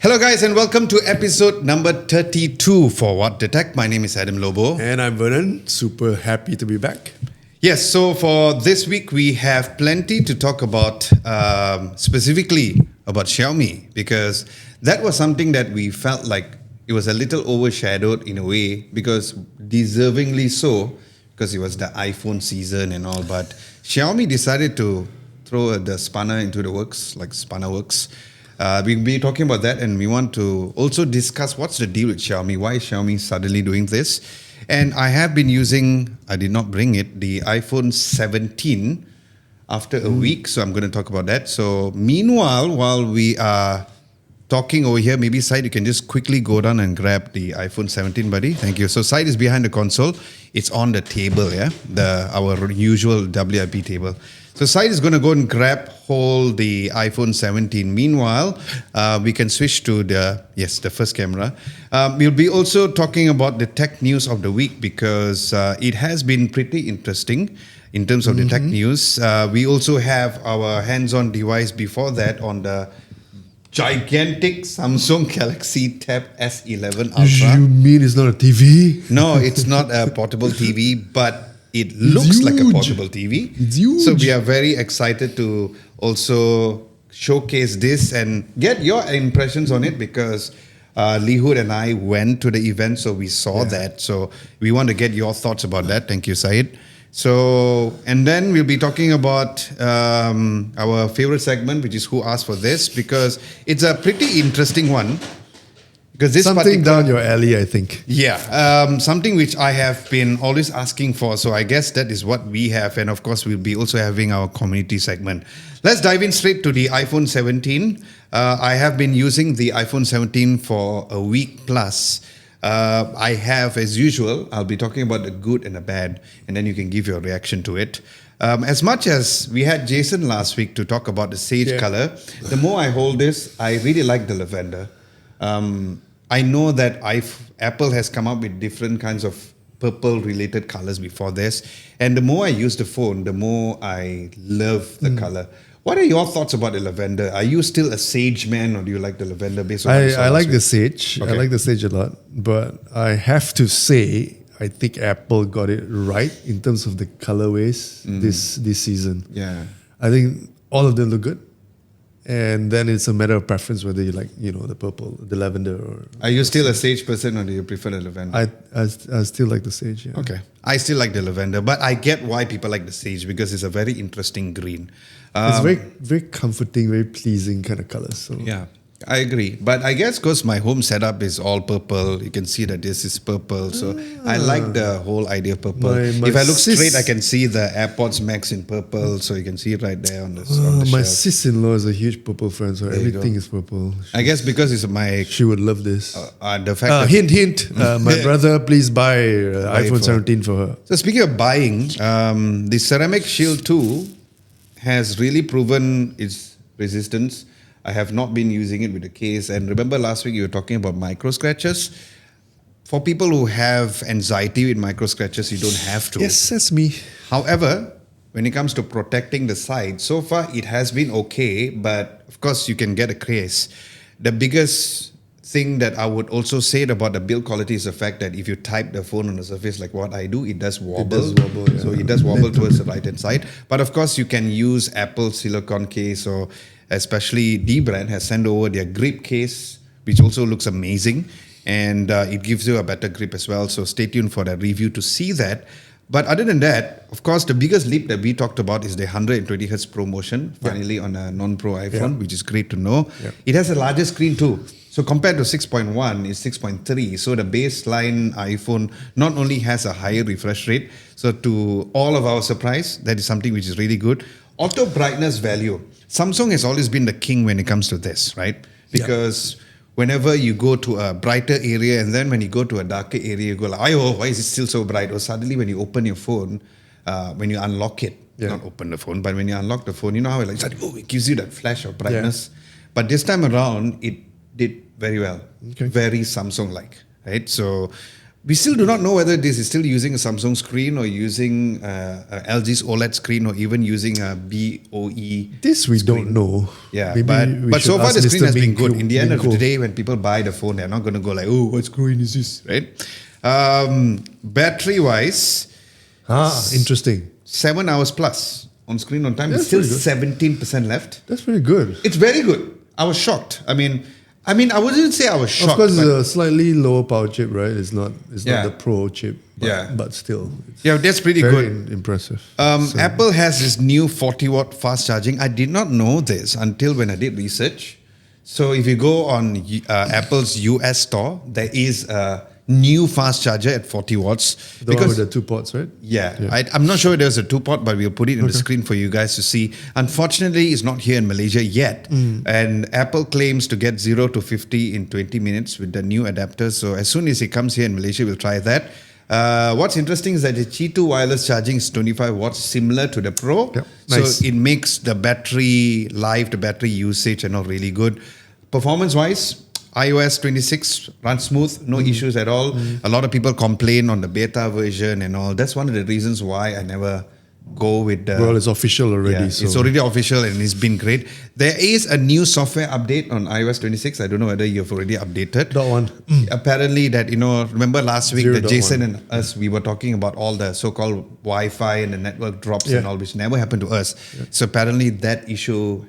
Hello guys and welcome to episode number 32 for What Detect. My name is Adam Lobo. And I'm Vernon. Super happy to be back. Yes, so for this week we have plenty to talk about, specifically about Xiaomi, because that was something that we felt like it was a little overshadowed in a way, because deservingly so, because it was the iPhone season and all, but Xiaomi decided to throw the spanner into the works, like spanner works. We'll be talking about that, and we want to also discuss what's the deal with Xiaomi, why is Xiaomi suddenly doing this. And I have been using, I did not bring it, the iPhone 17 after a week, so I'm going to talk about that. So meanwhile, while we are talking over here, maybe Syed, you can just quickly go down and grab the iPhone 17, buddy. Thank you. So Syed is behind the console. It's on the table, yeah, our usual WIP table. So Syed is going to go and hold the iPhone 17. Meanwhile, we can switch to the first camera. We'll be also talking about the tech news of the week, because it has been pretty interesting in terms of the tech news. We also have our hands-on device before that on the gigantic Samsung Galaxy Tab S11 Ultra. You mean it's not a TV? No, it's not a portable TV, but it looks like a portable TV. It's huge. So we are very excited to also showcase this and get your impressions on it, because Lee Hood and I went to the event, so we saw that. So we want to get your thoughts about that. Thank you, Syed. So, and then we'll be talking about our favorite segment, which is Who Asked for This, because it's a pretty interesting one. Because this something down your alley, I think. Yeah, something which I have been always asking for. So I guess that is what we have. And of course, we'll be also having our community segment. Let's dive in straight to the iPhone 17. I have been using the iPhone 17 for a week plus. I have, as usual, I'll be talking about the good and the bad, and then you can give your reaction to it. As much as we had Jason last week to talk about the sage color, the more I hold this, I really like the lavender. I know that Apple has come up with different kinds of purple-related colors before this, and the more I use the phone, the more I love the color. What are your thoughts about the lavender? Are you still a sage man, or do you like the lavender based on what you saw I like last week? the sage. Okay. I like the sage a lot. But I have to say, I think Apple got it right in terms of the colorways this season. Yeah. I think all of them look good. And then it's a matter of preference whether you like, the purple, the lavender, or... Are you still a sage person, or do you prefer the lavender? I still like the sage, yeah. Okay. I still like the lavender, but I get why people like the sage, because it's a very interesting green. It's very, very comforting, very pleasing kind of color. So Yeah, I agree. But I guess because my home setup is all purple, you can see that this is purple. So I like the whole idea of purple. My If I look straight, I can see the AirPods Max in purple. So you can see it right there on the my shelf. sis-in-law is a huge purple fan, so you everything go. is purple. I guess because it's my... She would love this. the fact that... Hint. My brother, please buy iPhone for 17 for her. So speaking of buying, the Ceramic Shield 2 has really proven its resistance. I have not been using it with the case. And remember last week you were talking about micro scratches? For people who have anxiety with micro scratches, you don't have to. Yes, that's me. However, when it comes to protecting the side, so far it has been okay, but of course you can get a case. The biggest thing that I would also say about the build quality is the fact that if you type the phone on the surface like what I do, it does wobble. It does wobble, yeah. So it does wobble towards the right hand side. But of course you can use Apple silicone case, or especially D brand has sent over their grip case, which also looks amazing, and it gives you a better grip as well. So stay tuned for that review to see that. But other than that, of course, the biggest leap that we talked about is the 120 Hz promotion, finally on a non-Pro iPhone, which is great to know. Yeah. It has a larger screen too. So compared to 6.1, it's 6.3. So the baseline iPhone not only has a higher refresh rate, so to all of our surprise, that is something which is really good. Auto brightness value. Samsung has always been the king when it comes to this, right? Because whenever you go to a brighter area, and then when you go to a darker area, you go like, oh, why is it still so bright? Or suddenly when you open your phone, when you unlock it, not open the phone, but when you unlock the phone, you know how it gives you that flash of brightness. But this time around, it did very well. Very Samsung-like, right? So We still do not know whether this is still using a Samsung screen or using LG's OLED screen or even using a BOE. This we screen. don't know. Yeah, Maybe we but should so far ask the screen Mr. has been Ming good. Ko- In the end of Ming the Ko. day, when people buy the phone, they're not going to go like, oh, what screen is this, right? Battery wise, Interesting. 7 hours plus on screen on time. That's It's still pretty 17% left. That's pretty good. It's very good. I was shocked. I mean, I wouldn't say I was shocked. Of course, it's but a slightly lower power chip, right? It's not Yeah. the Pro chip. But, Yeah. but still, it's yeah, that's pretty very good. impressive. Apple has this new 40-watt fast charging. I did not know this until when I did research. So if you go on Apple's US store, there is a new fast charger at 40 watts. The one with the 2 ports, right? Yeah. I'm not sure there's a 2-pot, but we'll put it in the screen for you guys to see. Unfortunately, it's not here in Malaysia yet. And Apple claims to get 0 to 50 in 20 minutes with the new adapter. So as soon as it comes here in Malaysia, we'll try that. What's interesting is that the Qi2 wireless charging is 25 watts, similar to the Pro. Yep. Nice. So it makes the battery life, the battery usage and all really good. Performance-wise, iOS 26 runs smooth, no issues at all. A lot of people complain on the beta version and all. That's one of the reasons why I never go with the... Well, it's official already. Yeah, so it's already official and it's been great. There is a new software update on iOS 26. I don't know whether you've already updated. Dot one. Apparently that, remember last week that 0.1. Jason and us, we were talking about all the so-called Wi-Fi and the network drops and all, which never happened to us. So apparently that issue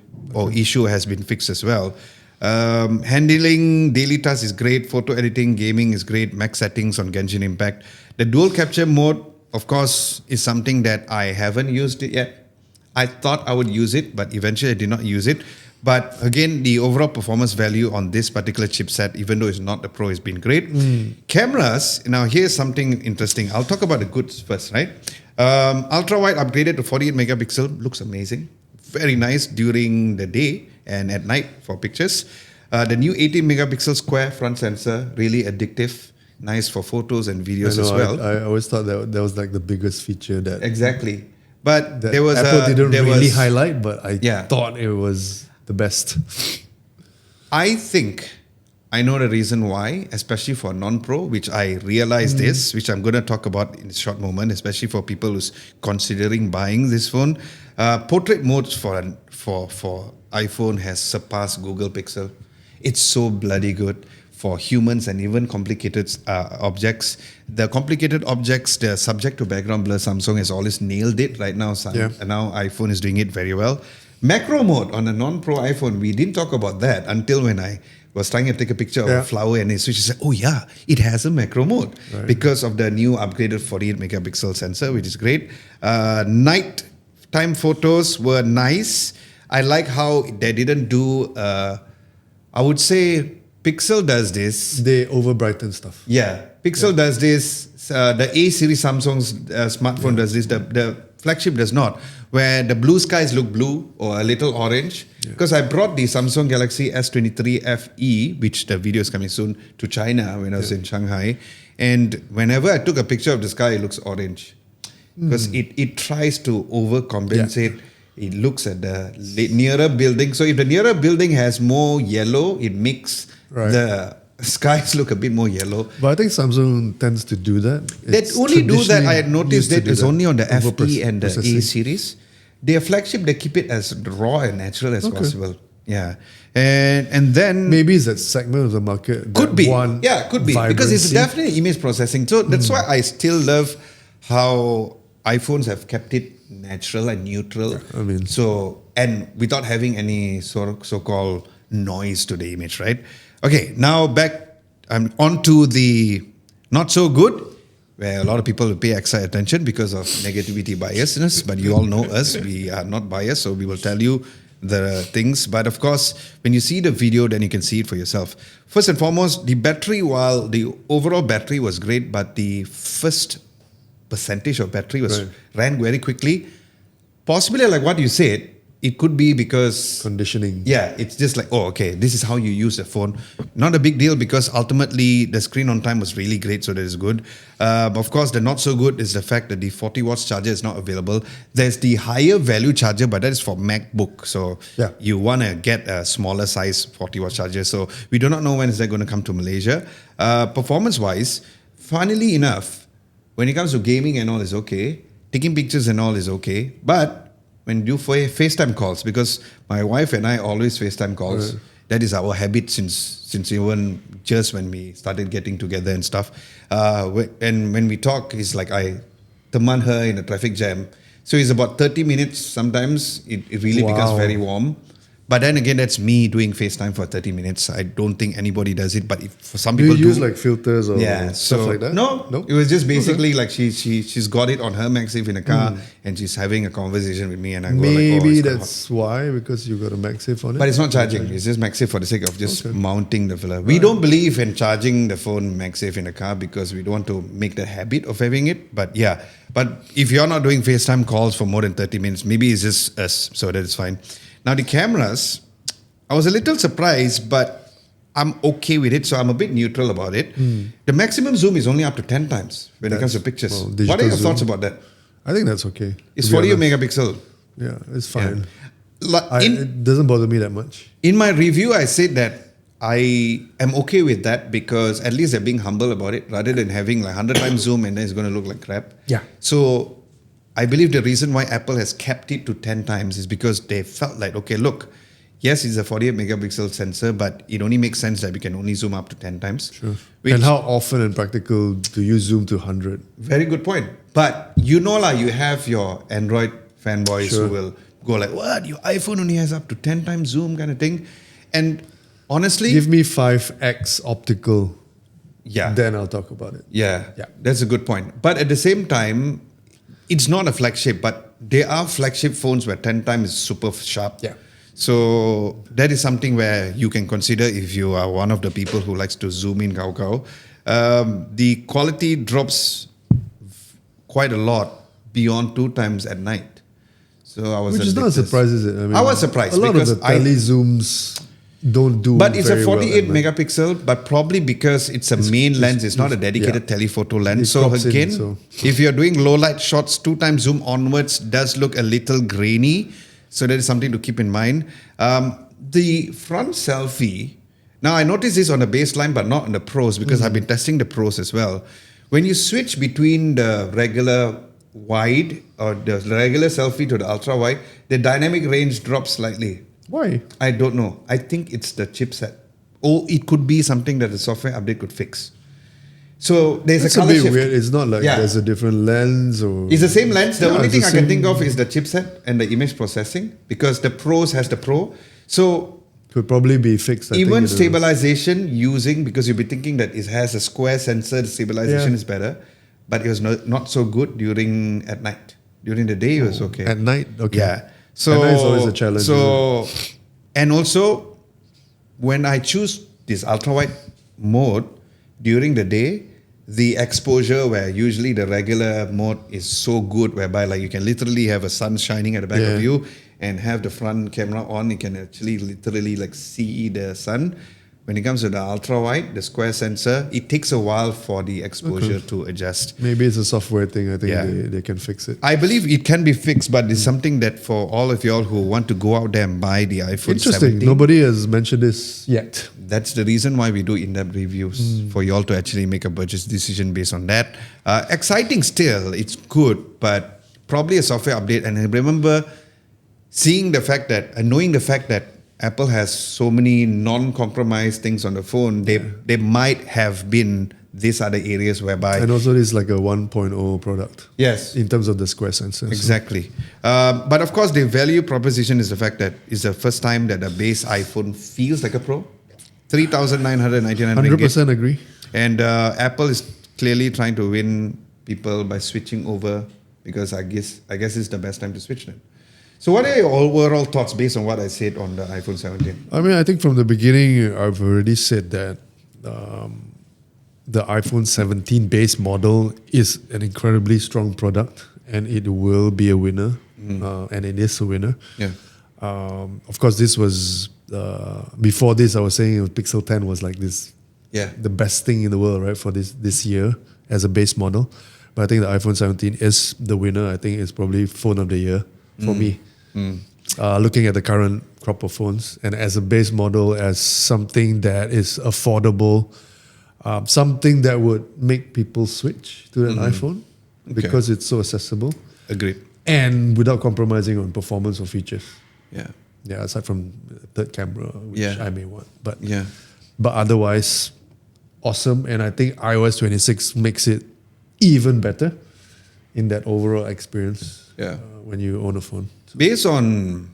has been fixed as well. Handling daily tasks is great. Photo editing, gaming is great. Max settings on Genshin Impact. The dual capture mode, of course, is something that I haven't used it yet. I thought I would use it, but eventually I did not use it. But again, the overall performance value on this particular chipset, even though it's not the Pro, has been great. Cameras, now here's something interesting. I'll talk about the goods first, right? Ultra-wide upgraded to 48 megapixel. Looks amazing. Very nice during the day and at night for pictures. The new 18 megapixel square front sensor, really addictive. Nice for photos and videos as well. I always thought that was like the biggest feature that Exactly. But that there was Apple didn't there really was, highlight, but I Yeah. thought it was the best. I think I know the reason why, especially for non-pro, which I realized this, which I'm going to talk about in a short moment, especially for people who's considering buying this phone. Portrait modes for iPhone has surpassed Google Pixel. It's so bloody good for humans and even complicated objects. The complicated objects, they're subject to background blur. Samsung has always nailed it right now. And now iPhone is doing it very well. Macro mode on a non-pro iPhone, we didn't talk about that until when I was trying to take a picture of a flower and it switches. Oh yeah, it has a macro mode because of the new upgraded 48 megapixel sensor, which is great. Night time photos were nice. I like how they didn't do, I would say Pixel does this. They over brighten stuff. Yeah, Pixel does this. The A series Samsung's smartphone does this. The flagship does not, where the blue skies look blue or a little orange. Because I brought the Samsung Galaxy S23 FE, which the video is coming soon, to China when I was in Shanghai. And whenever I took a picture of the sky, it looks orange. Because it tries to overcompensate. It looks at the nearer building. So if the nearer building has more yellow, it makes the skies look a bit more yellow. But I think Samsung tends to do that. They only do that. I had noticed that it's only on the FE and the A processing. series. Their flagship, they keep it as raw and natural as possible. Yeah. And then... Maybe it's that segment of the market. Could be. One Could be. Because it's definitely image processing. So that's why I still love how iPhones have kept it natural and neutral. I mean... So, and without having any so-called noise to the image, right? Okay, now back on to the not so good, where a lot of people will pay extra attention because of negativity biasness, but you all know us, we are not biased, so we will tell you the things. But of course, when you see the video, then you can see it for yourself. First and foremost, the battery, while the overall battery was great, but the first percentage of battery ran very quickly. Possibly like what you said, it could be because... Conditioning. Yeah, it's just like, oh, okay, this is how you use the phone. Not a big deal because ultimately the screen on time was really great, so that is good. But of course, the not so good is the fact that the 40 watts charger is not available. There's the higher value charger, but that is for MacBook. So you want to get a smaller size 40 watt charger. So we do not know when is that going to come to Malaysia. Performance-wise, funnily enough, when it comes to gaming and all is okay, taking pictures and all is okay, but when you do FaceTime calls, because my wife and I always FaceTime calls, that is our habit since even just when we started getting together and stuff. And when we talk, it's like I teman her in a traffic jam. So it's about 30 minutes. Sometimes it really becomes very warm. But then again, that's me doing FaceTime for 30 minutes. I don't think anybody does it. But if for some Do people you use like filters or stuff like that? No, it was just basically like she's got it on her MagSafe in a car and she's having a conversation with me and I go Maybe like, oh, that's why, because you got a MagSafe on it. but it's not charging. It's just MagSafe for the sake of just mounting the filler. We don't believe in charging the phone MagSafe in a car because we don't want to make the habit of having it. But yeah, but if you're not doing FaceTime calls for more than 30 minutes, maybe it's just us, so that is fine. Now the cameras, I was a little surprised, but I'm okay with it, so I'm a bit neutral about it. The maximum zoom is only up to 10 times when it comes to pictures. Well, what are your zoom. thoughts about that? I think that's okay. It's to be 48 honest. megapixel. Yeah, it's fine. Yeah. It doesn't bother me that much. In my review, I said that I am okay with that because at least they're being humble about it rather than having like 100 times zoom and then it's going to look like crap. Yeah. So I believe the reason why Apple has kept it to 10 times is because they felt like, okay, look, yes, it's a 48 megapixel sensor, but it only makes sense that we can only zoom up to 10 times. Sure. Which, And how often and practical do you zoom to 100? very good point. But you know, you have your Android fanboys who will go like, what? Your iPhone only has up to 10 times zoom kind of thing. And honestly, Give me 5x optical, yeah. then I'll talk about it. Yeah, Yeah. that's a good point. But at the same time, it's not a flagship, but there are flagship phones where 10 times is super sharp. Yeah. So that is something where you can consider if you are one of the people who likes to zoom in Gao. The quality drops quite a lot beyond 2 times at night. So I was Which is not a surprise, is it? I mean, I was surprised A lot of because the tele zooms don't do but it's a very well 48 at night. megapixel, but probably because it's a main lens, it's not a dedicated telephoto lens. It So crops in, again, so- if you're doing low light shots, 2 times zoom onwards does look a little grainy. So that is something to keep in mind. The front selfie, now I noticed this on the baseline, but not on the pros because I've been testing the pros as well. When you switch between the regular wide or the regular selfie to the ultra wide, the dynamic range drops slightly. Why? I don't know. I think it's the chipset. Or it could be something that the software update could fix. So there's It's a a color bit shift. weird. It's not like there's a different lens or... It's the same lens. The Yeah, only it's thing the I can same- think of is the chipset and the image processing because the Pros has the Pro. So Could probably be fixed. I think, even in a- stabilization using, because you'll be thinking that it has a square sensor, the stabilization is better, but it was not so good during at night. During the day, it was okay. At night? Okay. Yeah. So At night is always a challenge, So, and also, when I choose this ultra wide mode during the day, the exposure where usually the regular mode is so good, whereby like you can literally have a sun shining at the back of you and have the front camera on, you can actually literally like see the sun. When it comes to the ultra wide, the square sensor, it takes a while for the exposure to adjust. Maybe it's a software thing. I think Yeah. they can fix it. I believe it can be fixed, but it's something that for all of y'all who want to go out there and buy the iPhone Interesting. 17, Nobody has mentioned this yet. that's the reason why we do in-depth reviews for y'all to actually make a purchase decision based on that. Exciting still, it's good, but probably a software update. And I remember seeing the fact that, and knowing the fact that Apple has so many non-compromised things on the phone, they might have been these other areas whereby... And also, it's like a 1.0 product. Yes. In terms of the square sensor. so- Exactly. But of course, the value proposition is the fact that it's the first time that the base iPhone feels like a Pro. 3,999 ringgit. 100% agree. And Apple is clearly trying to win people by switching over because I guess it's the best time to switch them. So what are your overall thoughts based on what I said on the iPhone 17? I mean, I think from the beginning, I've already said that the iPhone 17 base model is an incredibly strong product and it will be a winner. And it is a winner. Yeah. Of course, this was, before this, I was saying Pixel 10 was like this, Yeah. the best thing in the world, right, for this year as a base model. But I think the iPhone 17 is the winner. I think it's probably phone of the year for me. Looking at the current crop of phones and as a base model, as something that is affordable, something that would make people switch to an iPhone Okay. because it's so accessible Agreed. and without compromising on performance or features. Yeah. Yeah, aside from the third camera, which Yeah. I may want, but Yeah. otherwise, awesome. And I think iOS 26 makes it even better in that overall experience. Yeah. When you own a phone. Based on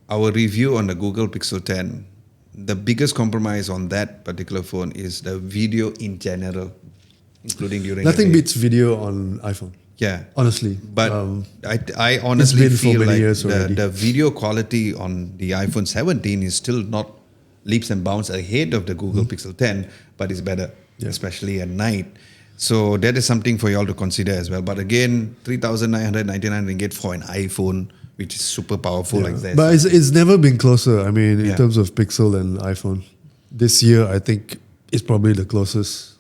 our review on the Google Pixel 10, the biggest compromise on that particular phone is the video in general, including during Nothing the day. beats video on iPhone. Yeah. Honestly, But I honestly been for feel many like years already. the video quality on the iPhone 17 is still not leaps and bounds ahead of the Google Pixel 10, but it's better, Yeah. especially at night. So that is something for you all to consider as well. But again, 3,999 ringgit for an iPhone, which is super powerful like that. but it's never been closer. I mean, in Yeah. terms of Pixel and iPhone, this year I think it's probably the closest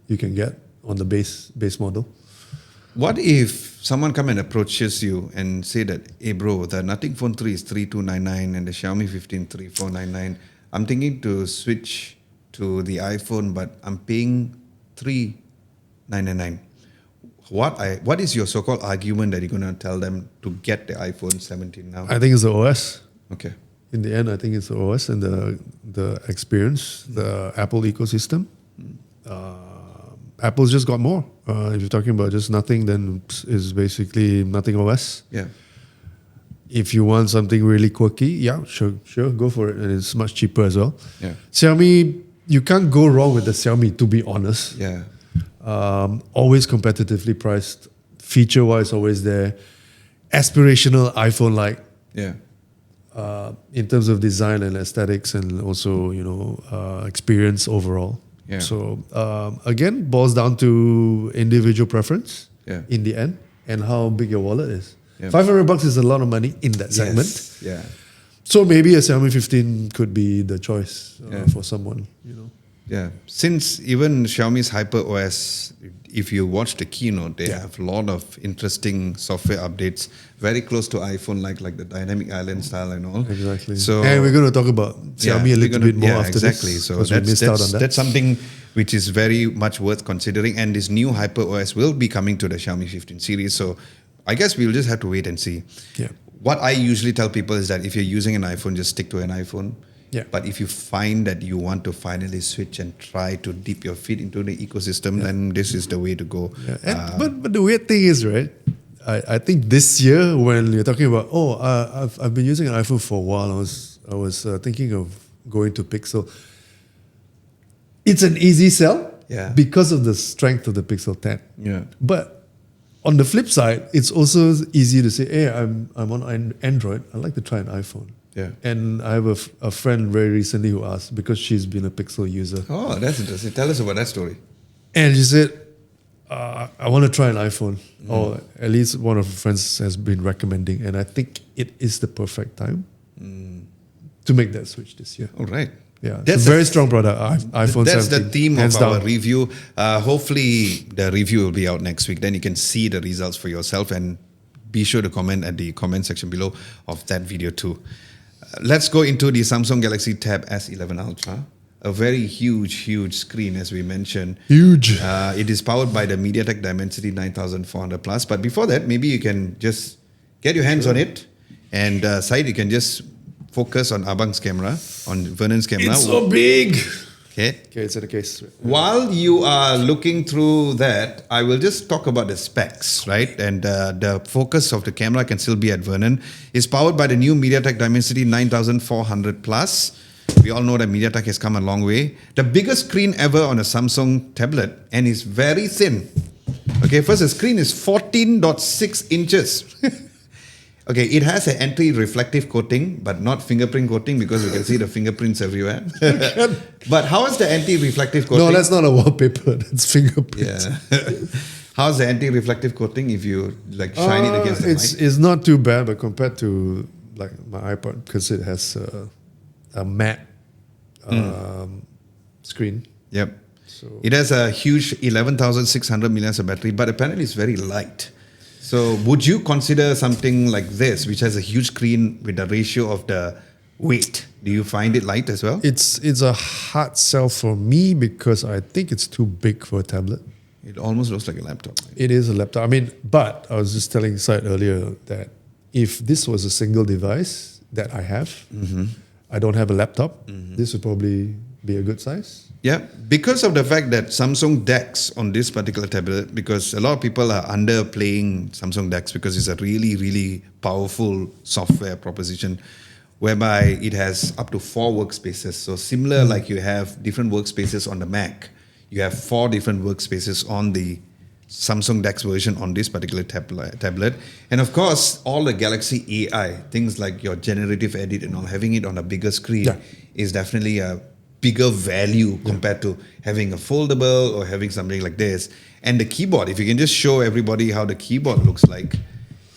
you can get on the base model. What if someone come and approaches you and say that, hey bro, the Nothing Phone 3 is 3,299 and the Xiaomi 15 3,499. I'm thinking to switch to the iPhone, but I'm paying 3,999. What is your so-called argument that you're going to tell them to get the iPhone 17 now? I think it's the OS. Okay. In the end, I think it's the OS and the experience, the Apple ecosystem. Apple's just got more. If you're talking about just nothing, then it's basically nothing OS. Yeah. If you want something really quirky, yeah, sure, go for it. And it's much cheaper as well. Yeah. Xiaomi, you can't go wrong with the Xiaomi, to be honest. Yeah. Always competitively priced, feature-wise always there. Aspirational iPhone-like Yeah. in terms of design and aesthetics and also, experience overall. Yeah. So again, boils down to individual preference Yeah. in the end and how big your wallet is. Yeah. $500 is a lot of money in that segment. Yes. Yeah. So maybe a Xiaomi 15 could be the choice Yeah. for someone, Yeah, since even Xiaomi's HyperOS, if you watch the keynote, they have a lot of interesting software updates, very close to iPhone, like the dynamic island style and all. Exactly. So, and we're going to talk about Xiaomi a little bit more after exactly. this. So because we missed out on that. that's something which is very much worth considering. And this new HyperOS will be coming to the Xiaomi 15 series. So I guess we'll just have to wait and see. Yeah. What I usually tell people is that if you're using an iPhone, just stick to an iPhone. Yeah. But if you find that you want to finally switch and try to dip your feet into the ecosystem, then this is the way to go. Yeah. And, but the weird thing is, right? I think this year when you're talking about, I've been using an iPhone for a while. I was thinking of going to Pixel. It's an easy sell, because of the strength of the Pixel 10. Yeah. But on the flip side, it's also easy to say, hey, I'm on Android. I'd like to try an iPhone. Yeah. And I have a friend very recently who asked, because she's been a Pixel user. Oh, that's interesting. Tell us about that story. And she said, I want to try an iPhone. Or at least one of her friends has been recommending. And I think it is the perfect time to make that switch this year. All right. Yeah, That's it's a very strong product. iPhone 17. That's the theme hands of our down. review. Hopefully, the review will be out next week. Then you can see the results for yourself and be sure to comment at the comment section below of that video too. Let's go into the Samsung Galaxy Tab S11 Ultra. A very huge screen, as we mentioned. Huge. It is powered by the MediaTek Dimensity 9400 Plus. But before that, maybe you can just get your hands on it. And Syed, you can just focus on Abang's camera, on Vernon's camera. It's so big. Okay. Okay, it's in the case. While you are looking through that, I will just talk about the specs, right? And the focus of the camera can still be at Vernon. It's powered by the new MediaTek Dimensity 9400 Plus. We all know that MediaTek has come a long way. The biggest screen ever on a Samsung tablet, and it's very thin. Okay, first the screen is 14.6 inches. Okay, it has an anti-reflective coating, but not fingerprint coating because you can see the fingerprints everywhere. But how is the anti-reflective coating? No, that's not a wallpaper. That's fingerprints. Yeah. How's the anti-reflective coating if you shine it against the light? It's not too bad, but compared to like my iPod, because it has a matte screen. Yep. So It has a huge 11,600 milliamps of battery, but apparently it's very light. So would you consider something like this, which has a huge screen with the ratio of the weight? Do you find it light as well? It's a hard sell for me because I think it's too big for a tablet. It almost looks like a laptop. It is a laptop. I mean, but I was just telling Syed earlier that if this was a single device that I have, I don't have a laptop, this would probably be a good size. Yeah, because of the fact that Samsung DeX on this particular tablet, because a lot of people are underplaying Samsung DeX because it's a really, really powerful software proposition whereby it has up to 4 workspaces. So similar like you have different workspaces on the Mac, you have 4 different workspaces on the Samsung DeX version on this particular tablet. And of course, all the Galaxy AI, things like your generative edit and all, having it on a bigger screen is definitely a bigger value compared to having a foldable or having something like this. And the keyboard, if you can just show everybody how the keyboard looks like,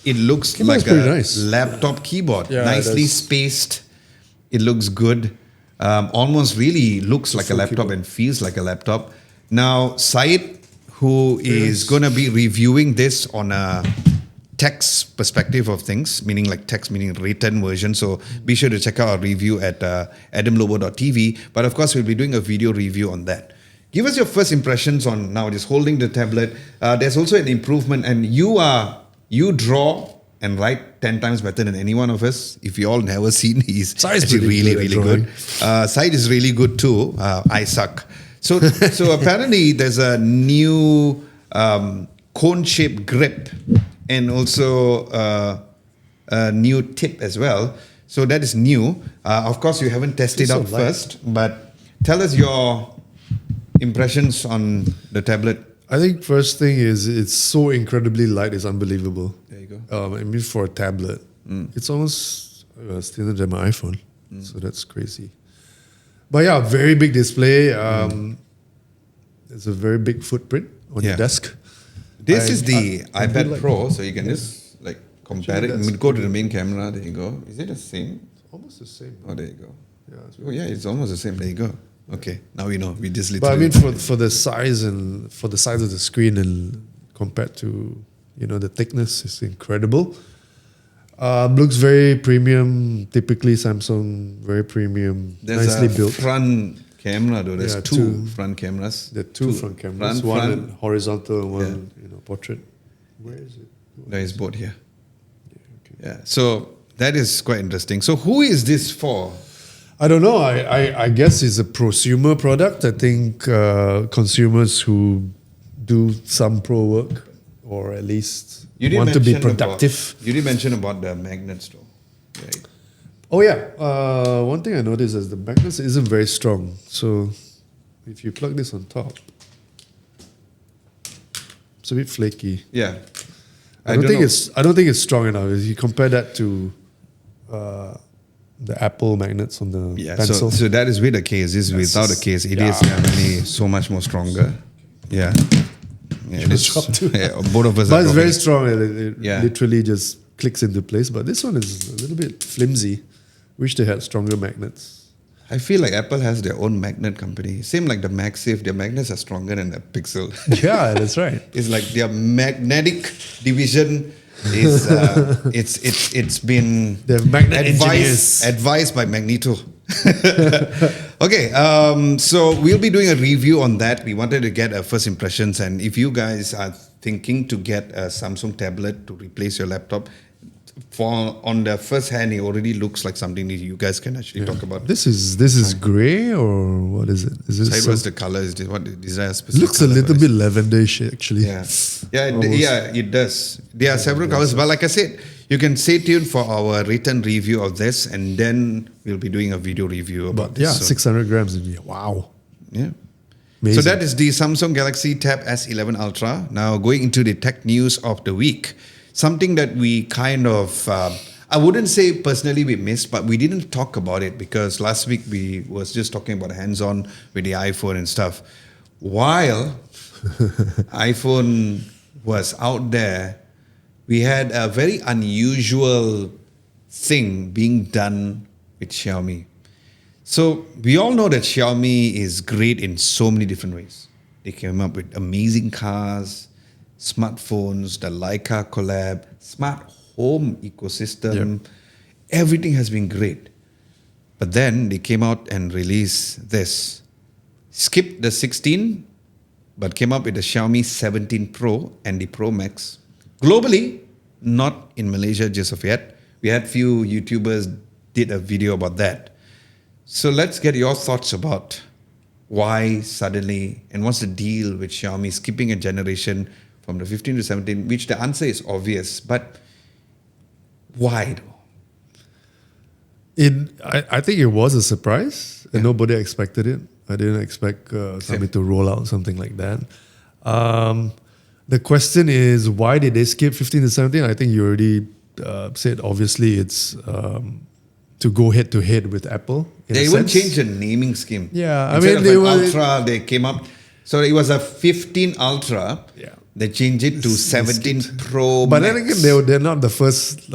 it looks like a nice laptop keyboard, Yeah, nicely spaced. It looks good. Almost really looks like a laptop keyboard. and feels like a laptop. Now, Syed, who is going to be reviewing this on a text perspective of things, meaning like text, meaning written version. So be sure to check out our review at adamlobo.tv. But of course, we'll be doing a video review on that. Give us your first impressions on now just holding the tablet. There's also an improvement, and you draw and write 10 times better than any one of us. If you all never seen, he's Syed's actually pretty really, good at really good. Syed is really good too. I suck. So apparently there's a new cone-shaped grip and also a new tip as well. So that is new. Of course, you haven't tested out first, but tell us your impressions on the tablet. I think first thing is it's so incredibly light, it's unbelievable. There you go. I mean, for a tablet, it's almost thinner than my iPhone. So that's crazy. But yeah, very big display. There's a very big footprint on your desk. This is the I iPad like Pro, so you can just like compare it. Go to the main camera. There you go. Is it the same? Almost the same. Oh, there you go. Yeah, it's Oh, yeah, it's almost the same. There you go. Okay, now we know. We just But I literally. mean, for the size and for the size of the screen and compared to the thickness, is incredible. Looks very premium. Typically, Samsung very premium, There's nicely a built. front camera though. There's Yeah, two two. front cameras. There are two front cameras, one horizontal and one portrait. Where is it? There is both here. Okay. Yeah. So that is quite interesting. So who is this for? I don't know. I guess it's a prosumer product. I think consumers who do some pro work or at least want to be productive. You did mention about the magnets though, right? Oh yeah. One thing I noticed is the magnet isn't very strong. So if you plug this on top, it's a bit flaky. Yeah. I don't think it's strong enough. If you compare that to the Apple magnets on the pencil. So that is with a case. This is without a case. It is definitely so much more stronger. Yeah. Yeah, both of us. But are it's very probably- strong. It literally just clicks into place. But this one is a little bit flimsy. Wish they had stronger magnets. I feel like Apple has their own magnet company. Same like the MagSafe. Their magnets are stronger than the Pixel. Yeah, that's right. It's like their magnetic division is it's been They're magnet engineers. advised by Magneto. Okay, so we'll be doing a review on that. We wanted to get first impressions, and if you guys are thinking to get a Samsung tablet to replace your laptop, on the first hand, it already looks like something that you guys can actually talk about. This is grey or what is it? Is it? What's the color? Is this, what is that a It specific looks a color little for bit lavenderish actually. Yeah, it does. There are several colors, but like I said, you can stay tuned for our written review of this, and then we'll be doing a video review about But yeah, this. So, 600 grams. Wow. yeah. Amazing. So that is the Samsung Galaxy Tab S11 Ultra. Now going into the tech news of the week, something that we kind of, I wouldn't say personally we missed, but we didn't talk about it because last week we was just talking about hands-on with the iPhone and stuff. While iPhone was out there, we had a very unusual thing being done with Xiaomi. So we all know that Xiaomi is great in so many different ways. They came up with amazing cars, smartphones, the Leica collab, smart home ecosystem. Everything has been great. But then they came out and released this. Skipped the 16, but came up with the Xiaomi 17 Pro and the Pro Max. Globally, not in Malaysia just of yet. We had few YouTubers did a video about that. So let's get your thoughts about why suddenly, and what's the deal with Xiaomi skipping a generation from the 15 to 17, which the answer is obvious, but why though? I think it was a surprise, and nobody expected it. I didn't expect Xiaomi to roll out something like that. The question is, why did they skip 15 to 17? I think you already said, obviously, it's to go head to head with Apple. They even changed the naming scheme. Yeah, Instead of Ultra, they came up. So it was a 15 Ultra. Yeah. They changed it to 17 Pro But Max. then again, they're not the first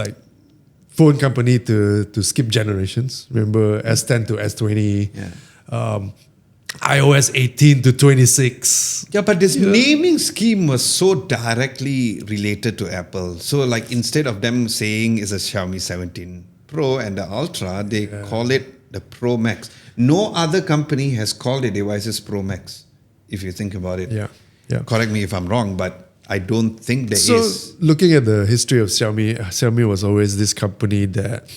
phone company to skip generations. Remember S10 to S20, iOS 18 to 26. Yeah, but this naming scheme was so directly related to Apple. So instead of them saying it's a Xiaomi 17 Pro and the Ultra, they call it the Pro Max. No other company has called their devices Pro Max, if you think about it. Yeah. Correct me if I'm wrong, but I don't think there is. So looking at the history of Xiaomi was always this company that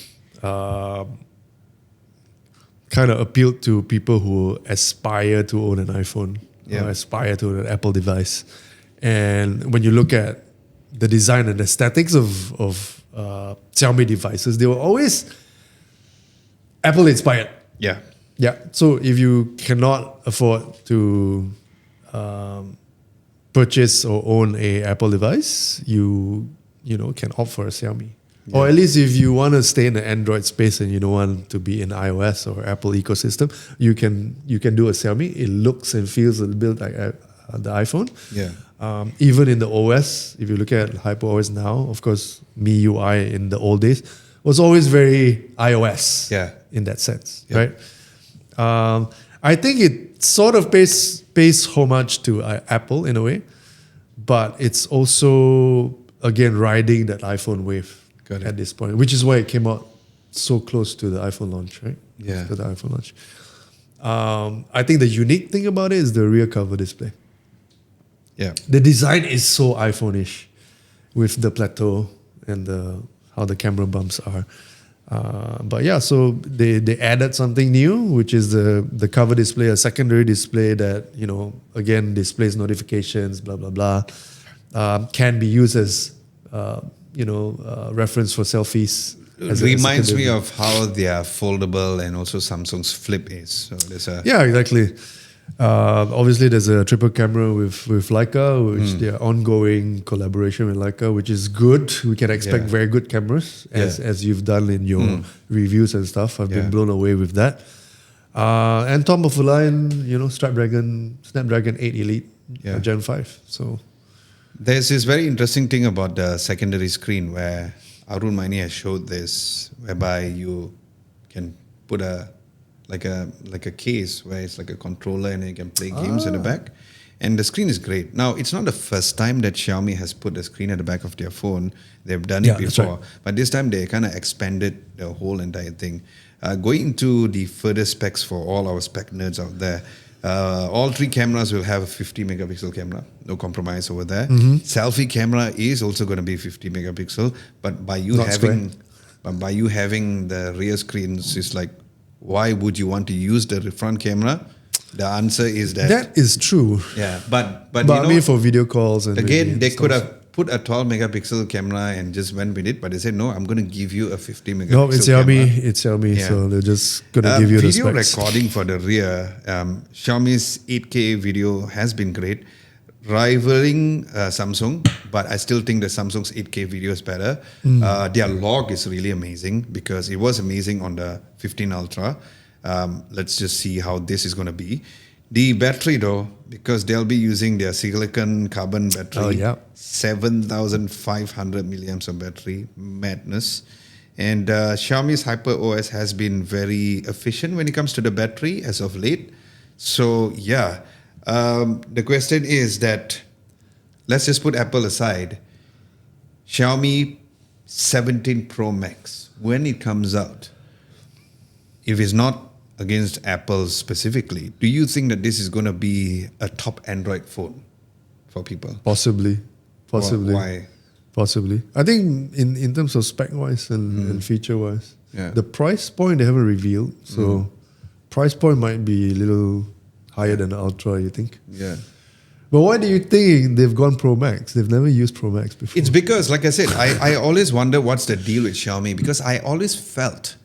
kind of appealed to people who aspire to own an iPhone, or aspire to own an Apple device. And when you look at the design and aesthetics of Xiaomi devices, they were always Apple inspired. Yeah. Yeah. So if you cannot afford to purchase or own a Apple device, you can opt for a Xiaomi. Yeah. Or at least if you want to stay in the Android space and you don't want to be in iOS or Apple ecosystem, you can do a Xiaomi. It looks and feels a little bit like the iPhone. Yeah. Even in the OS, if you look at HyperOS now, of course, MIUI in the old days was always very iOS. Yeah. In that sense, right? I think it sort of pays homage to Apple in a way, but it's also again riding that iPhone wave at this point, which is why it came out so close to the iPhone launch, right? Yeah. To the iPhone launch. I think the unique thing about it is the rear cover display. Yeah. The design is so iPhone-ish with the plateau and how the camera bumps are. But yeah, so they added something new, which is the cover display, a secondary display that, again, displays notifications, blah, blah, blah. Can be used as, reference for selfies. Reminds me of how they are foldable and also Samsung's Flip is. So there's yeah, exactly. Obviously, there's a triple camera with Leica, which their ongoing collaboration with Leica, which is good. We can expect very good cameras, as you've done in your reviews and stuff. I've been blown away with that. And top of the line, Snapdragon 8 Elite Gen 5. So there's this very interesting thing about the secondary screen where Arun Maini has showed this, whereby you can put a case where it's like a controller and you can play games in the back. And the screen is great. Now, it's not the first time that Xiaomi has put a screen at the back of their phone. They've done it before. Right. But this time they kind of expanded the whole entire thing. Going into the further specs for all our spec nerds out there, all three cameras will have a 50 megapixel camera. No compromise over there. Selfie camera is also going to be 50 megapixel. But by you having the rear screens, it's like, why would you want to use the front camera? The answer is that is true. Yeah, but I mean for video calls and again, they could have put a 12 megapixel camera and just went with it, but they said no, I'm going to give you a 50 megapixel. No, it's camera. It's Xiaomi, so they're just going to give you the specs. Video recording for the rear, Xiaomi's 8K video has been great, rivaling Samsung, but I still think that Samsung's 8K video is better. Their log is really amazing because it was amazing on the 15 Ultra. Let's just see how this is going to be. The battery though, because they'll be using their silicon carbon battery, 7,500 milliamps of battery, madness. And Xiaomi's HyperOS has been very efficient when it comes to the battery as of late. So yeah, the question is that, let's just put Apple aside. Xiaomi 17 Pro Max, when it comes out, if it's not against Apple specifically, do you think that this is going to be a top Android phone for people? Possibly. Why? Possibly. I think in terms of spec wise and feature wise, Yeah. the price point they haven't revealed. So price point might be a little higher than the Ultra, you think? Yeah. But why do you think they've gone Pro Max? They've never used Pro Max before. It's because, like I said, I always wonder what's the deal with Xiaomi, because I always felt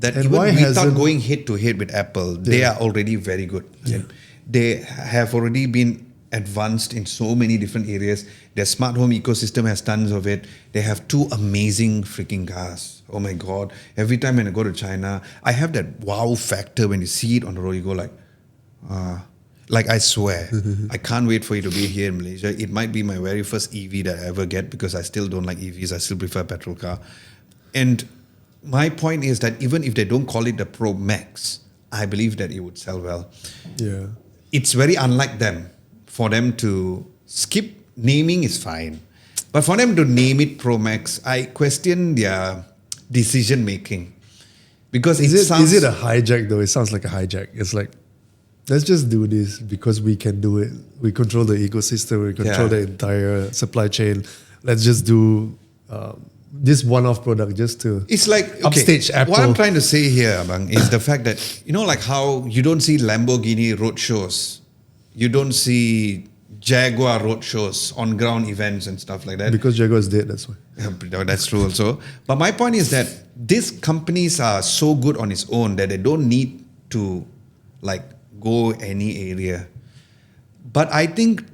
that And even why without hasn't- going head to head with Apple, they are already very good. Yeah. They have already been advanced in so many different areas. Their smart home ecosystem has tons of it. They have two amazing freaking cars. Oh my God. Every time when I go to China, I have that wow factor when you see it on the road, you go like I swear, I can't wait for it to be here in Malaysia. It might be my very first EV that I ever get, because I still don't like EVs. I still prefer petrol car. And my point is that even if they don't call it the Pro Max, I believe that it would sell well. Yeah. It's very unlike them. For them to skip naming is fine. But for them to name it Pro Max, I question their decision making. Because Is sounds, it a hijack though? It sounds like a hijack. It's like, let's just do this because we can do it. We control the ecosystem. We control the entire supply chain. Let's just do this one-off product just to it's like upstage Apple. What I'm trying to say here, Bang, is the fact that, like how you don't see Lamborghini road shows, you don't see Jaguar road shows, on-ground events and stuff like that. Because Jaguar is dead, that's why. Yeah, that's true also. But my point is that these companies are so good on its own that they don't need to go any area. But I think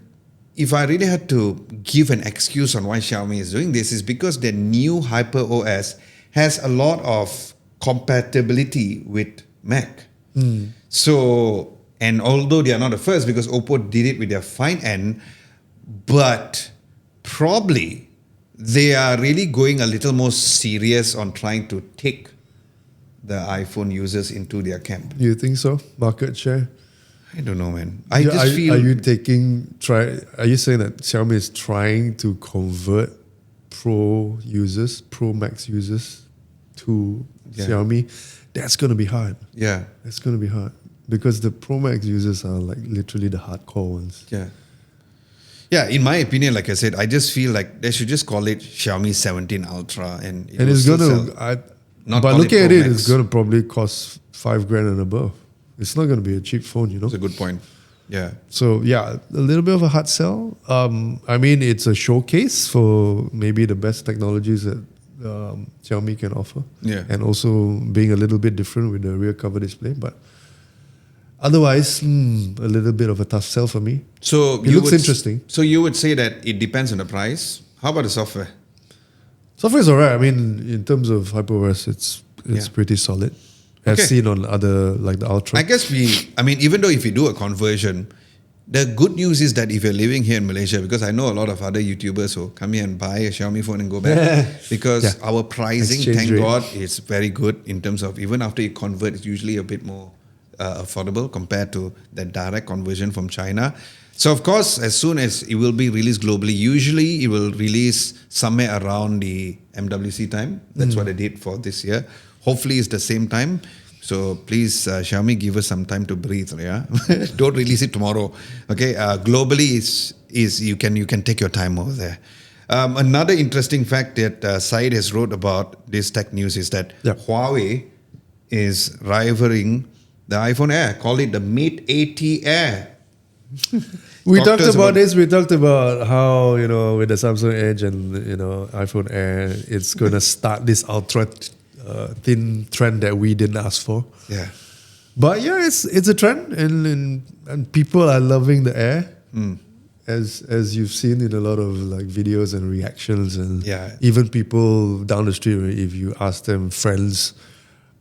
if I really had to give an excuse on why Xiaomi is doing this, is because their new Hyper OS has a lot of compatibility with Mac. So, and although they are not the first, because Oppo did it with their fine end, but probably they are really going a little more serious on trying to take the iPhone users into their camp. You think so? Market share? I don't know, man. I just feel. Are you Are you saying that Xiaomi is trying to convert Pro Max users to Xiaomi? That's going to be hard. Yeah. That's going to be hard because the Pro Max users are like literally the hardcore ones. Yeah. Yeah, in my opinion, like I said, I just feel like they should just call it Xiaomi 17 Ultra, and it's going to. But looking at it, it's going to probably cost $5,000 and above. It's not going to be a cheap phone, you know. That's a good point. Yeah. So yeah, a little bit of a hard sell. I mean, it's a showcase for maybe the best technologies that Xiaomi can offer. Yeah. And also being a little bit different with the rear cover display, but otherwise, a little bit of a tough sell for me. So it looks interesting. So you would say that it depends on the price. How about the software? Software is alright. I mean, in terms of HyperOS, it's pretty solid. As seen on other, like the Ultra. I guess even though if you do a conversion, the good news is that if you're living here in Malaysia, because I know a lot of other YouTubers who come here and buy a Xiaomi phone and go back, because our pricing, Exchange thank rate. God, is very good in terms of even after you convert, it's usually a bit more affordable compared to the direct conversion from China. So of course, as soon as it will be released globally, usually it will release somewhere around the MWC time. That's what I did for this year. Hopefully it's the same time. So please, Xiaomi, give us some time to breathe. Yeah, don't release it tomorrow. Okay, globally is you can take your time over there. Another interesting fact that Said has wrote about this tech news is that Huawei is rivaling the iPhone Air. Call it the Mate 80 Air. We talked about this. We talked about how, with the Samsung Edge and iPhone Air, it's gonna start this ultra thin trend that we didn't ask for. Yeah, but it's a trend, and people are loving the Air, as you've seen in a lot of like videos and reactions, and even people down the street, if you ask them, friends,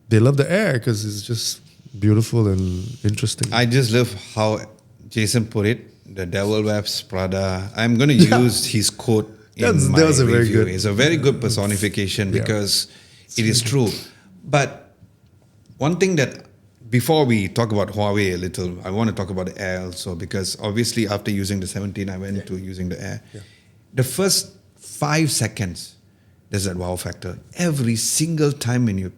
they love the Air because it's just beautiful and interesting. I just love how Jason put it. The devil wears Prada. I'm going to use his quote in my review. It's a very good personification because it is true. But one thing that, before we talk about Huawei a little, I want to talk about the Air also, because obviously after using the 17, I went to using the Air. Yeah. The first 5 seconds, there's that wow factor. Every single time when you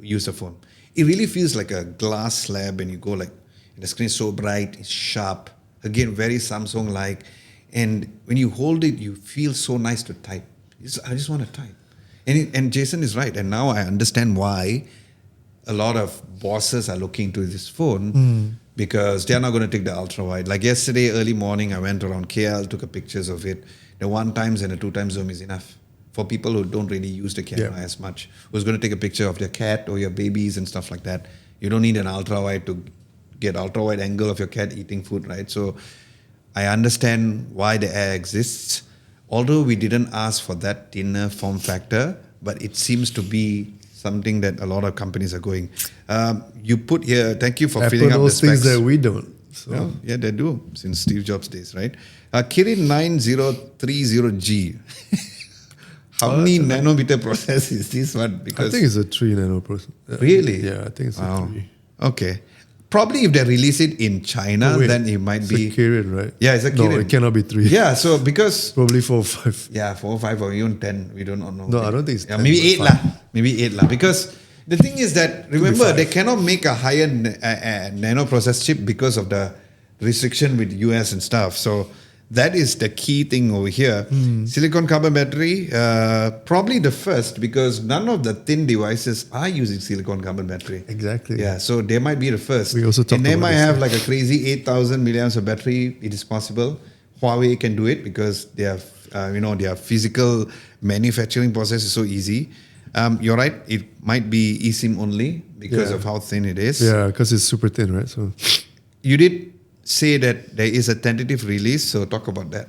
use the phone, it really feels like a glass slab, and you go like, the screen is so bright, it's sharp. Again, very Samsung-like. And when you hold it, you feel so nice to type. I just want to type. And Jason is right. And now I understand why a lot of bosses are looking to this phone because they're not going to take the ultra wide. Like yesterday, early morning, I went around KL, took a pictures of it. The 1x and a 2x zoom is enough for people who don't really use the camera as much. Who's going to take a picture of their cat or your babies and stuff like that. You don't need an ultra wide to get ultra wide angle of your cat eating food, right? So I understand why the Air exists. Although we didn't ask for that thinner form factor, but it seems to be something that a lot of companies are going. You put here, thank you for filling up the specs. things that we don't. So. Well, yeah, they do since Steve Jobs' days, right? Kirin 9030G. How many nanometer process is this one? Because I think it's a 3 nano process. Really? Yeah, I think it's a 3. Okay. Probably if they release it in China, then it might be... It's a Kirin, right? Yeah, it's a Kirin. No, it cannot be 3. Yeah, so because... Probably 4 or 5. Yeah, 4 or 5 or even 10. We don't know. No, I don't think it's 10. Maybe 8 lah. Maybe 8 lah. Because the thing is that, remember, they cannot make a higher nano process chip because of the restriction with US and stuff. So that is the key thing over here. Silicon carbon battery, probably the first because none of the thin devices are using silicon carbon battery. Exactly. Yeah, so they might be the first. We also talked and they about might this, have like a crazy 8,000 milliamps of battery. It is possible. Huawei can do it because they have, their physical manufacturing process is so easy. You're right. It might be eSIM only because of how thin it is. Yeah, because it's super thin, right? So you did say that there is a tentative release, so talk about that.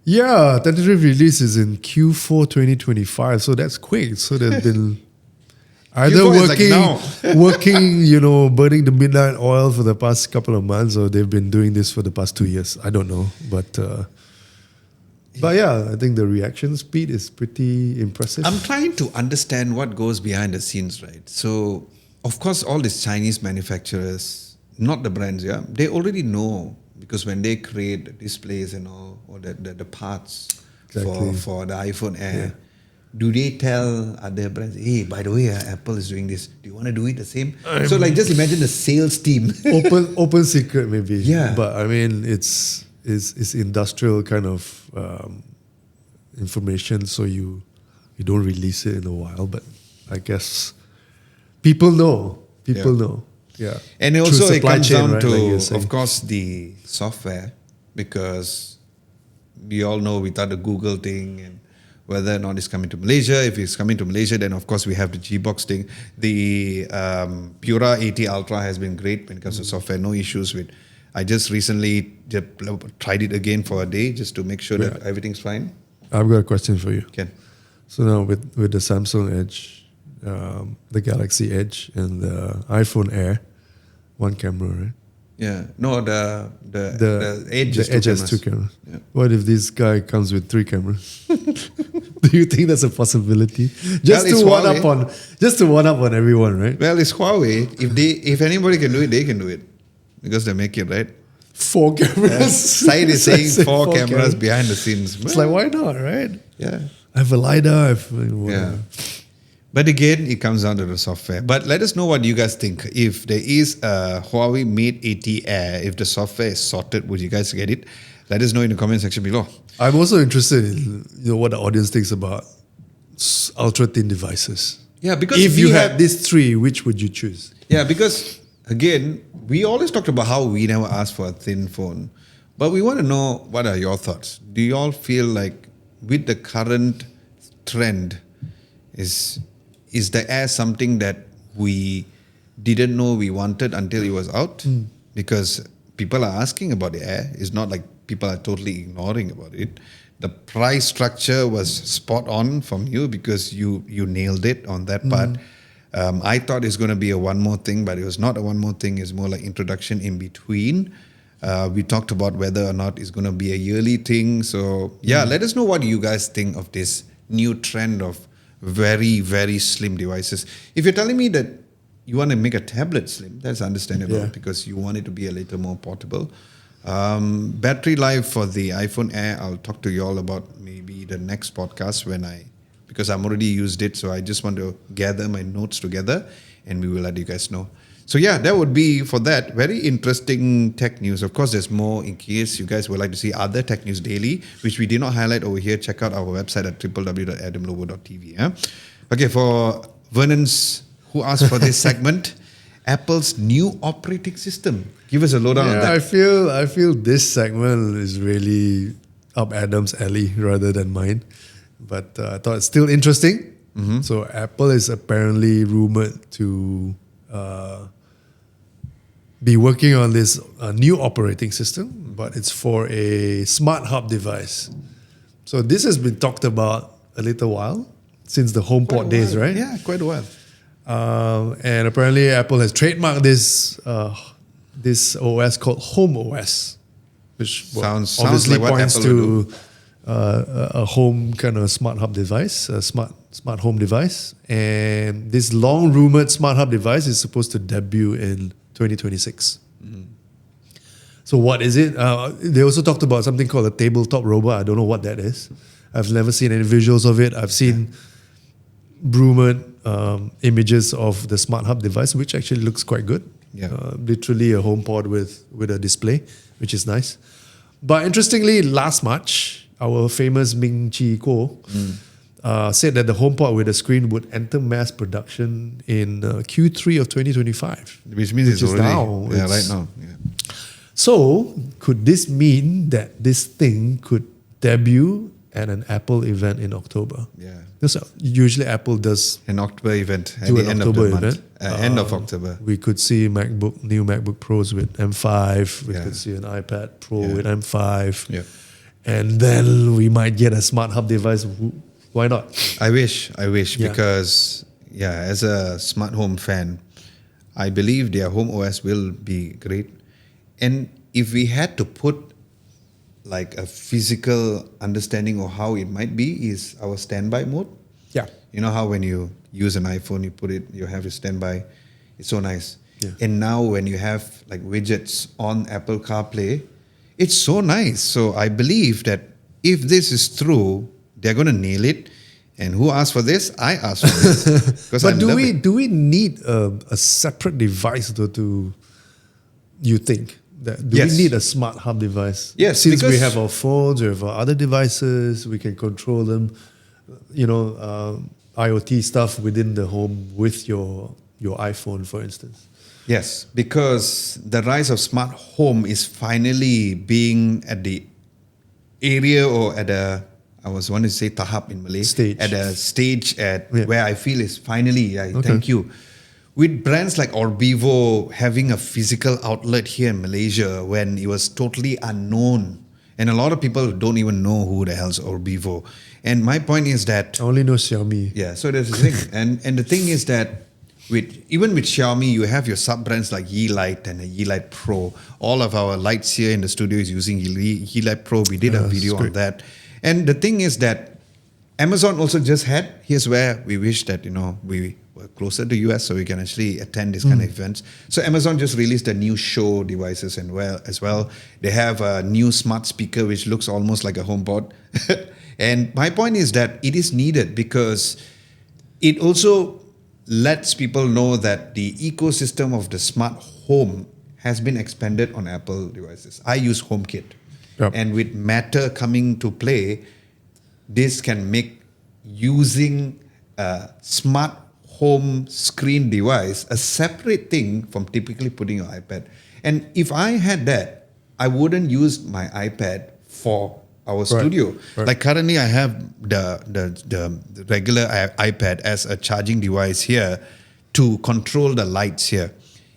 yeah, tentative release is in Q4 2025, so that's quick. So they've been either working, burning the midnight oil for the past couple of months, or they've been doing this for the past 2 years. I don't know, but yeah, I think the reaction speed is pretty impressive. I'm trying to understand what goes behind the scenes, right? So, of course, all these Chinese manufacturers, not the brands, they already know because when they create the displays and all, or the parts for the iPhone Air, do they tell other brands, hey, by the way, Apple is doing this. Do you want to do it the same? So, like, just imagine the sales team. open secret, maybe. Yeah. But I mean, it's industrial kind of information, so you don't release it in a while. But I guess people know. People know. Yeah. And also it comes down right, to, like of course, the software, because we all know without the Google thing and whether or not it's coming to Malaysia. If it's coming to Malaysia, then of course we have the G-Box thing. The Pura 80 Ultra has been great when it comes to software. No issues with. I just recently tried it again for a day just to make sure that everything's fine. I've got a question for you. Ken. So now with the Samsung Edge, the Galaxy Edge, and the iPhone Air, one camera, right? Yeah. No, the Edge has two cameras. Yeah. What if this guy comes with 3 cameras? Do you think that's a possibility? Just to one up on everyone, right? Well, it's Huawei. If anybody can do it, they can do it because they make it, right? 4 cameras. Side is saying 4 cameras behind the scenes. It's like, why not, right? Yeah. I have a LiDAR. Yeah. But again, it comes down to the software. But let us know what you guys think. If there is a Huawei Mate 80 Air, if the software is sorted, would you guys get it? Let us know in the comment section below. I'm also interested in what the audience thinks about ultra thin devices. Yeah, because if you had these 3, which would you choose? Yeah, because again, we always talked about how we never asked for a thin phone. But we want to know, what are your thoughts? Do you all feel like with the current trend, is the Air something that we didn't know we wanted until it was out? Because people are asking about the Air. It's not like people are totally ignoring about it. The price structure was spot on from you because you nailed it on that part. I thought it's going to be a one more thing, but it was not a one more thing. It's more like introduction in between. We talked about whether or not it's going to be a yearly thing. So yeah, let us know what you guys think of this new trend of very, very slim devices. If you're telling me that you want to make a tablet slim, that's understandable because you want it to be a little more portable. Battery life for the iPhone Air, I'll talk to you all about maybe the next podcast because I'm already used it, so I just want to gather my notes together and we will let you guys know. So yeah, that would be for that. Very interesting tech news. Of course, there's more in case you guys would like to see other tech news daily, which we did not highlight over here. Check out our website at www.adamlobo.tv. Okay, for Vernon's, who asked for this segment, Apple's new operating system. Give us a lowdown on that. I feel this segment is really up Adam's alley rather than mine. But I thought it's still interesting. So Apple is apparently rumored to be working on this new operating system, but it's for a smart hub device. So this has been talked about a little while, since the HomePod days, right? Yeah, quite a while. And apparently Apple has trademarked this OS called Home OS, which Sounds obviously like what points Apple will to a home kind of smart hub device, a smart home device. And this long rumored smart hub device is supposed to debut in 2026. So what is it? They also talked about something called a tabletop robot. I don't know what that is. I've never seen any visuals of it. I've seen rumored images of the smart hub device, which actually looks quite good. Yeah. Literally a HomePod with a display, which is nice. But interestingly, last March, our famous Ming Chi Kuo said that the HomePod with a screen would enter mass production in Q3 of 2025. Which means it's already now. Yeah, right now. Yeah. So, could this mean that this thing could debut at an Apple event in October? Yeah. Because usually Apple does An October event at do the an end October of the month. event. End of October. We could see new MacBook Pros with M5. We Yeah. could see an iPad Pro Yeah. with M5. Yeah. And then we might get a smart hub device. Why not? I wish Yeah. because as a smart home fan, I believe their home OS will be great. And if we had to put like a physical understanding of how it might be, is our standby mode. Yeah. You know how when you use an iPhone, you have your standby. It's so nice. Yeah. And now when you have like widgets on Apple CarPlay, it's so nice. So I believe that if this is true, they're going to nail it. And who asked for this? I asked for this. 'Cause I But love it. do we need a separate device to you think? Do Yes. we need a smart hub device? Yes, Since we because- have our phones, we have our other devices, we can control them, IoT stuff within the home with your iPhone, for instance. Yes, because the rise of smart home is finally being at the area or at a, I was wanting to say tahap in Malay, Stage. at a stage Yeah. where I feel is finally, thank you. With brands like Orbivo having a physical outlet here in Malaysia when it was totally unknown. And a lot of people don't even know who the hell's Orbivo. And my point is that I only know Xiaomi. yeah, so that's the thing. And the thing is that even with Xiaomi, you have your sub brands like Yeelight and the Yeelight Pro. All of our lights here in the studio is using Yeelight Pro. We did a video on that. And the thing is that Amazon also just had, here's where we wish that, we were closer to US so we can actually attend this kind of events. So Amazon just released a new show devices as well. They have a new smart speaker which looks almost like a HomePod. And my point is that it is needed because it also lets people know that the ecosystem of the smart home has been expanded on Apple devices. I use HomeKit. Yep. And with Matter coming to play, this can make using a smart home screen device a separate thing from typically putting your iPad. And if I had that, I wouldn't use my iPad for our studio. Right. Like currently I have the regular iPad as a charging device here to control the lights here.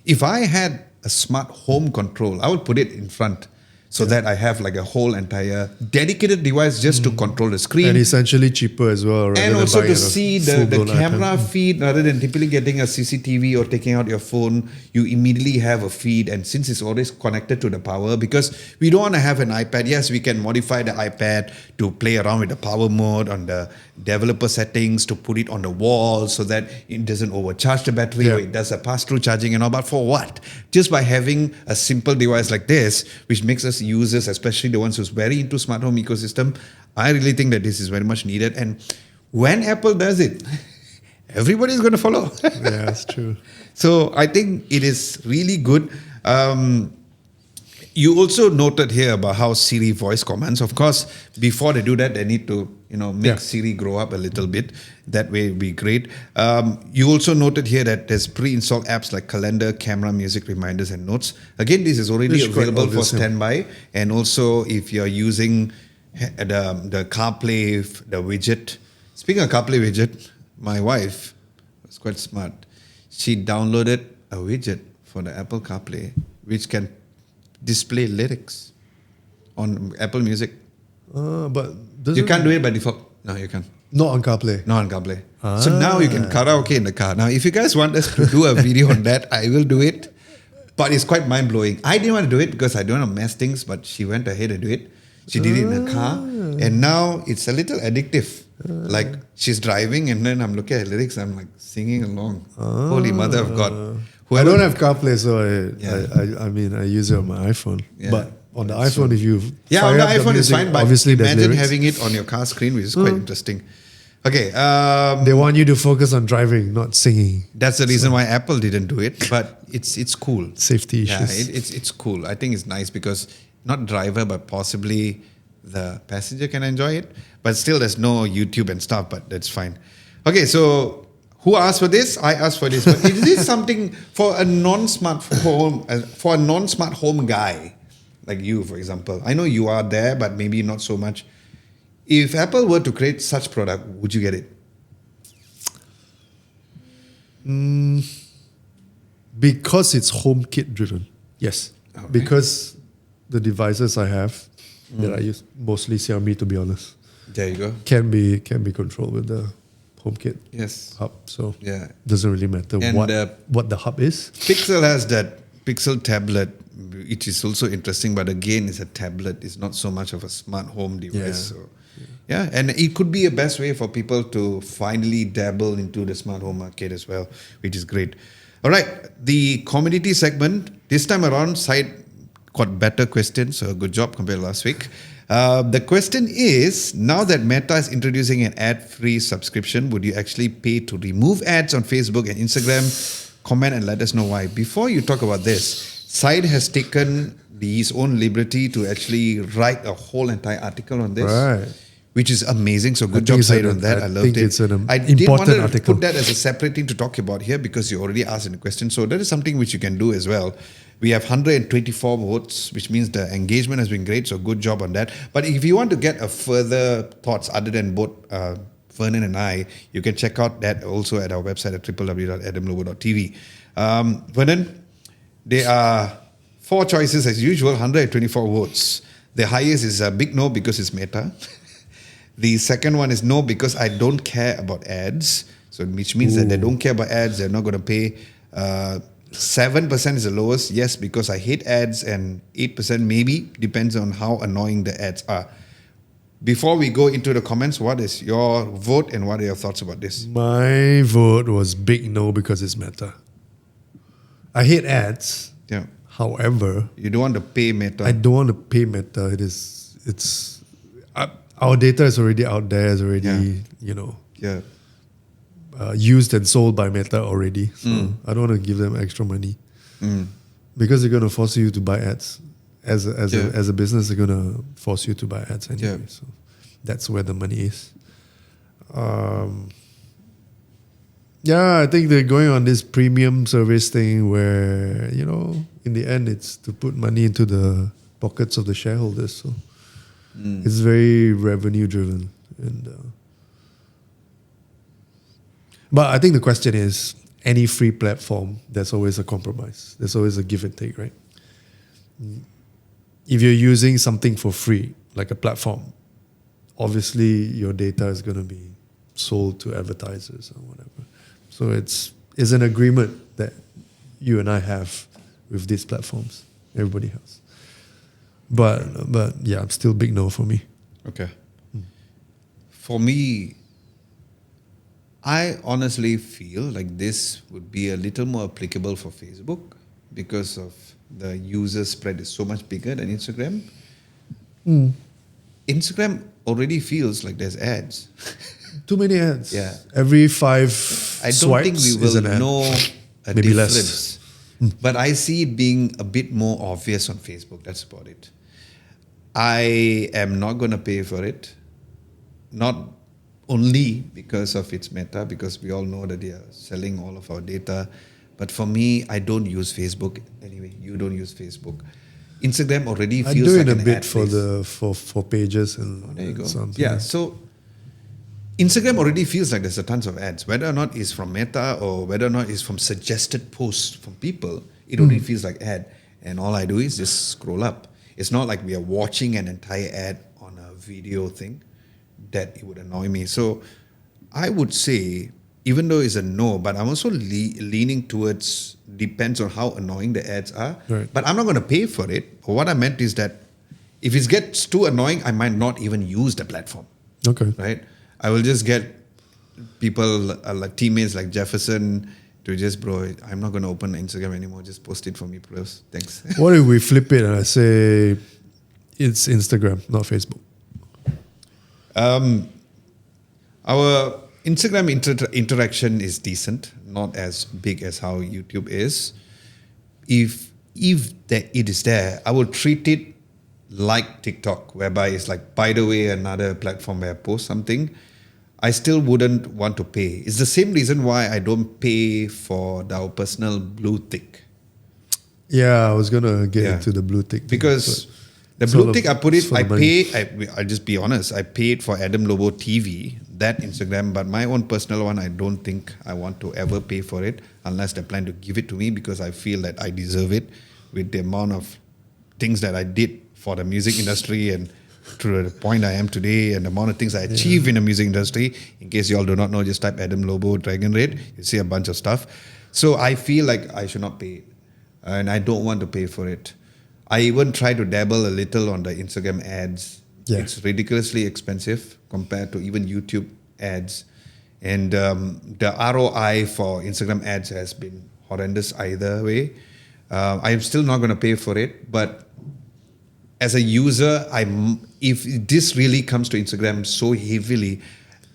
If I had a smart home control, I would put it in front so that I have like a whole entire dedicated device just to control the screen. And essentially cheaper as well. rather And than also buying to a see the full-blown camera iPad. feed rather than typically getting a CCTV or taking out your phone, you immediately have a feed. And since it's always connected to the power, because we don't want to have an iPad. Yes, we can modify the iPad to play around with the power mode on the developer settings to put it on the wall so that it doesn't overcharge the battery or it does a pass-through charging and all. But for what? Just by having a simple device like this, which makes us users, especially the ones who's very into smart home ecosystem, I really think that this is very much needed. And when Apple does it, everybody's going to follow. Yeah, that's true. So I think it is really good. You also noted here about how Siri voice commands. Of course, before they do that, they need to make Siri grow up a little bit. That way, it'd be great. You also noted here that there's pre-installed apps like calendar, camera, music, reminders, and notes. Again, this is already available for standby. And also, if you're using the CarPlay, the widget. Speaking of CarPlay widget, my wife was quite smart. She downloaded a widget for the Apple CarPlay, which can display lyrics on Apple Music. But you can't do it by default. No, you can't. Not on CarPlay. Not on CarPlay. So now you can karaoke in the car. Now, if you guys want us to do a video on that, I will do it. But it's quite mind-blowing. I didn't want to do it because I don't want to mess things, but she went ahead and do it. She did it in the car. And now it's a little addictive. Like she's driving and then I'm looking at lyrics, I'm like singing along. Holy Mother of God. I don't have CarPlay, so I mean, I use it on my iPhone. Yeah. But on the iPhone, if you on the iPhone music, it's fine, but obviously imagine lyrics. having it on your car screen, which is quite interesting. Okay. They want you to focus on driving, not singing. That's the reason why Apple didn't do it, but it's cool. Safety Yeah, issues. it's cool. I think it's nice because not driver, but possibly the passenger can enjoy it. But still, there's no YouTube and stuff, but that's fine. Okay, so who asked for this? I asked for this. But is this something for a non-smart home, for a non-smart home guy like you, for example? I know you are there, but maybe not so much. If Apple were to create such product, would you get it? Because it's HomeKit driven, yes. Alright. Because the devices I have that I use, mostly Xiaomi, to be honest, There you go. can be controlled with the HomeKit Yes. hub. So Yeah. doesn't really matter And, what the hub is. Pixel has that Pixel tablet, which is also interesting, but again, it's a tablet. It's not so much of a smart home device. Yeah. So, yeah, and it could be a best way for people to finally dabble into the smart home market as well, which is great. All right, the community segment, this time around, side got better questions, so good job compared to last week. The question is, now that Meta is introducing an ad-free subscription, would you actually pay to remove ads on Facebook and Instagram? Comment and let us know why. Before you talk about this, Syed has taken his own liberty to actually write a whole entire article on this. Right. Which is amazing. So good think job, it's Syed, an- on that. I I loved think it. it's an I did want important to article. put that as a separate thing to talk about here because you already asked in the question. So that is something which you can do as well. We have 124 votes, which means the engagement has been great. So good job on that. But if you want to get a further thoughts other than both Vernon and I, you can check out that also at our website at www.adamlobo.tv. Vernon, there are 4 choices as usual, 124 votes. The highest is a big no because it's Meta. The second one is no because I don't care about ads. So which means that they don't care about ads. They're not going to pay. 7% is the lowest. Yes, because I hate ads. And 8% maybe. Depends on how annoying the ads are. Before we go into the comments, what is your vote and what are your thoughts about this? My vote was big no because it's Meta. I hate ads. Yeah. However, You don't want to pay Meta. I don't want to pay Meta. It's our data is already out there. It's already yeah. used and sold by Meta already. So I don't want to give them extra money because they're going to force you to buy ads. As a business, they're going to force you to buy ads anyway. Yeah. So that's where the money is. I think they're going on this premium service thing where, in the end, it's to put money into the pockets of the shareholders. So it's very revenue driven. But I think the question is, any free platform, there's always a compromise. There's always a give and take, right? If you're using something for free, like a platform, obviously your data is going to be sold to advertisers or whatever. So it's an agreement that you and I have with these platforms. Everybody has. But yeah, I'm still big no for me. Okay. For me, I honestly feel like this would be a little more applicable for Facebook because of the user spread is so much bigger than Instagram. Instagram already feels like there's ads. Too many ads. Yeah. Every 5 I don't swipes think we is will an ad. know a Maybe difference. But I see it being a bit more obvious on Facebook. That's about it. I am not going to pay for it. Not only because of its meta, because we all know that they are selling all of our data. But for me, I don't use Facebook anyway. You don't use Facebook. Instagram already I feels do like it a an bit ad for place. the for pages and There you go. something. Yeah, so Instagram already feels like there's a tons of ads. Whether or not it's from Meta or whether or not it's from suggested posts from people, it already feels like ad. And all I do is just scroll up. It's not like we are watching an entire ad on a video thing that it would annoy me. So I would say, even though it's a no, but I'm also leaning towards depends on how annoying the ads are. Right. But I'm not going to pay for it. What I meant is that if it gets too annoying, I might not even use the platform. Okay. Right? I will just get people like teammates like Jefferson to just, bro, I'm not going to open Instagram anymore. Just post it for me, please. Thanks. What if we flip it and I say it's Instagram, not Facebook? Our Instagram interaction is decent, not as big as how YouTube is. If it is there, I will treat it like TikTok, whereby it's like, by the way, another platform where I post something. I still wouldn't want to pay. It's the same reason why I don't pay for our personal blue tick. Yeah, I was gonna get Yeah. into the blue tick thing, Because the it's blue all tick, I of- put it's it, for I the money. pay, I'll just be honest, I paid for Adam Lobo TV, that Instagram, but my own personal one, I don't think I want to ever pay for it unless they plan to give it to me because I feel that I deserve it with the amount of things that I did for the music industry and to the point I am today and the amount of things I achieved in the music industry. In case you all do not know, just type Adam Lobo Dragon Raid, you see a bunch of stuff. So I feel like I should not pay it and I don't want to pay for it. I even try to dabble a little on the Instagram ads. Yeah. It's ridiculously expensive compared to even YouTube ads. And the ROI for Instagram ads has been horrendous either way. I'm still not going to pay for it, but as a user, if this really comes to Instagram so heavily,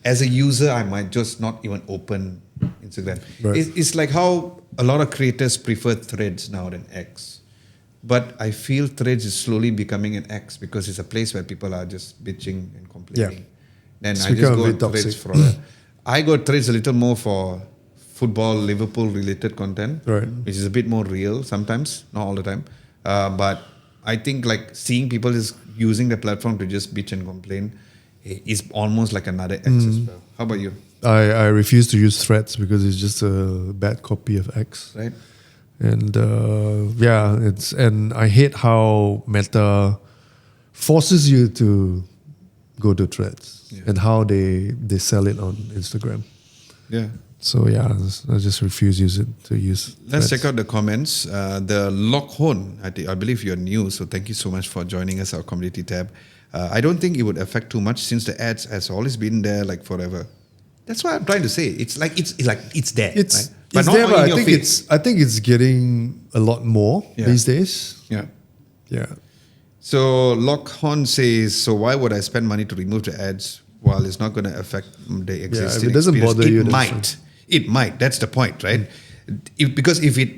as a user, I might just not even open Instagram. Right. It's like how a lot of creators prefer Threads now than X. But I feel Threads is slowly becoming an X because it's a place where people are just bitching and complaining. Then It's I just become a go bit on Threads toxic. for that. I go Threads a little more for football, Liverpool related content, Right. which is a bit more real sometimes, not all the time. But I think like seeing people just using the platform to just bitch and complain is almost like another X as well. How about you? I refuse to use Threads because it's just a bad copy of X. Right? And and I hate how Meta forces you to go to Threads and how they sell it on Instagram. Yeah. So yeah, I just refuse to use. Let's Threads. check out the comments. The Lockhorn, I believe you're new, so thank you so much for joining us, our community tab. I don't think it would affect too much since the ads has always been there like forever. That's what I'm trying to say. It's like it's there. It's right? it's not there, in but your face. I think it's getting a lot more Yeah. these days. Yeah. Yeah. So Lockhorn says, so why would I spend money to remove the ads while it's not going to affect the existing it doesn't experience? bother you, It that's might. It might. That's the point, right? Because if it